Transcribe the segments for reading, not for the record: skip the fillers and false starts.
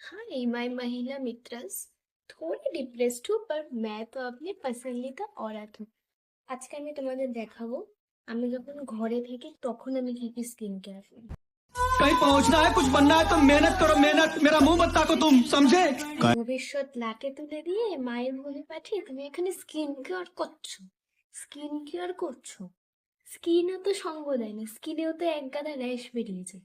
Hi my महिला मित्रस। थोड़ी depressed हूँ पर मैं तो अपनी पसंदीदा औरत हूँ। আজকে আমি তোমাদের দেখাবো আমি যখন ঘরে থাকি তখন আমি কি কি স্কিন কেয়ার করি। कहीं पहुंचना है, कुछ बनना है तो मेहनत करो। मेहनत, मेरा मुंह मत ताको, तुम समझे। ভবিষ্যৎ লাটে তুলে দিয়ে মায়ের বলে পাঠিয়ে তুমি এখানে স্কিন কেয়ার করছো। স্কিন কেয়ার করছো, স্কিনও তো সঙ্গ দেয় না, স্কিনেও তো এক গাদা র্যাশ বেরিয়েছে।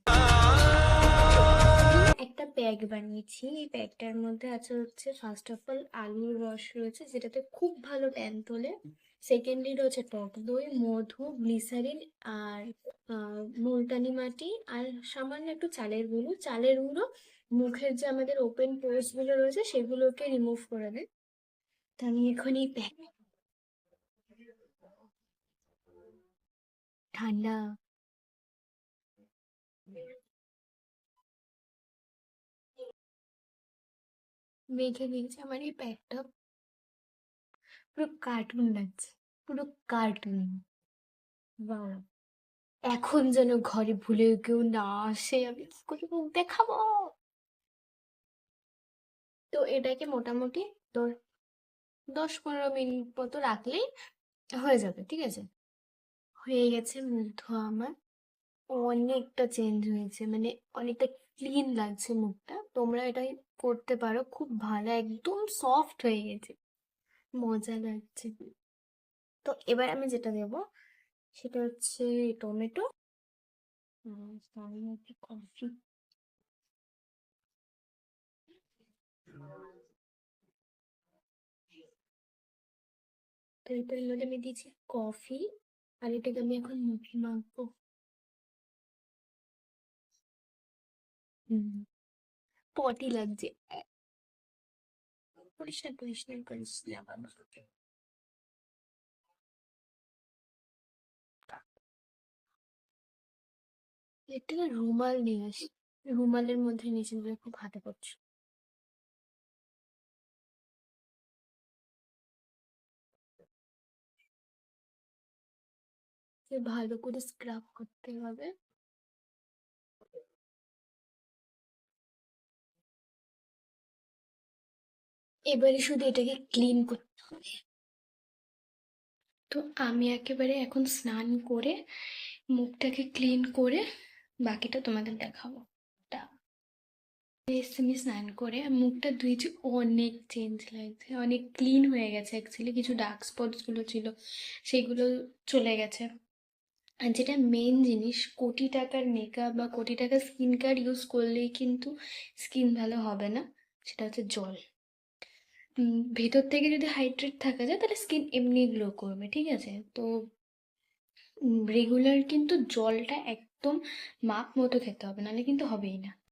একটা প্যাক বানিয়েছি, এই প্যাকটার মধ্যে আছে হচ্ছে ফার্স্ট অফ অল আলুর রস রয়েছে যেটাতে খুব ভালো ট্যান তোলে। সেকেন্ডলি রয়েছে টক দই, মধু, গ্লিসারিন আর মুলতানি মাটি আর সামান্য একটু চালের গুঁড়ো। চালের গুঁড়ো মুখের যে আমাদের ওপেন পোর্স গুলো রয়েছে সেগুলোকে রিমুভ করে দেয়। তো আমি এখন এই প্যাক ঠান্ডা মেখে নিয়েছি। আমার এই প্যাকটা পুরো কার্টুন লাগছে, পুরো কার্টুন। বাহ, এখন যেন ঘরে ভুলেও কেউ না আসে, আমি কি করে মুখ দেখাবো। তো এটাকে মোটামুটি 10-15 মিনিট মতো রাখলেই হয়ে যাবে, ঠিক আছে। হয়ে গেছে মুখ ধোয়া আমার, অনেকটা চেঞ্জ হয়েছে, মানে অনেকটা ক্লিন লাগছে মুখটা। তোমরা এটাই করতে পারো, খুব ভালো, একদম সফট হয়ে গেছে, মজা লাগছে। তো এবার আমি যেটা দেবো সেটা হচ্ছে টমেটো, কফি। তো এটার মধ্যে আমি দিয়েছি কফি, আর এটাকে আমি এখন মুখে মাখবো। হুম, পটি লাগছে। পরিষ্কার পরিষ্কার করিস না বাবা। একটা না রুমাল নিয়ে আসি, রুমালের মধ্যে নিচে দিলে খুব হাতে পড়ছে। ভালো করে স্ক্রাব করতে হবে। এবারে শুধু এটাকে ক্লিন করতে হবে। তো আমি একেবারে এখন স্নান করে মুখটাকে ক্লিন করে বাকিটা তোমাদের দেখাবো। এসে আমি স্নান করে মুখটা ধুয়েছি, অনেক চেঞ্জ লাগছে, অনেক ক্লিন হয়ে গেছে। অ্যাকচুয়ালি কিছু ডার্ক স্পটস গুলো ছিল সেগুলো চলে গেছে। আর যেটা মেন জিনিস, কোটি টাকার মেকআপ বা কোটি টাকার স্কিন কেয়ার ইউজ করলেই কিন্তু স্কিন ভালো হবে না। সেটা হচ্ছে জল। ভেতর থেকে যদি হাইড্রেট থাকা যায় তাহলে স্কিন এমনি গ্লো করবে, ঠিক আছে। তো রেগুলার কিন্তু জলটা একদম মাপ মতো খেতে হবে, নাহলে কিন্তু হবেই না।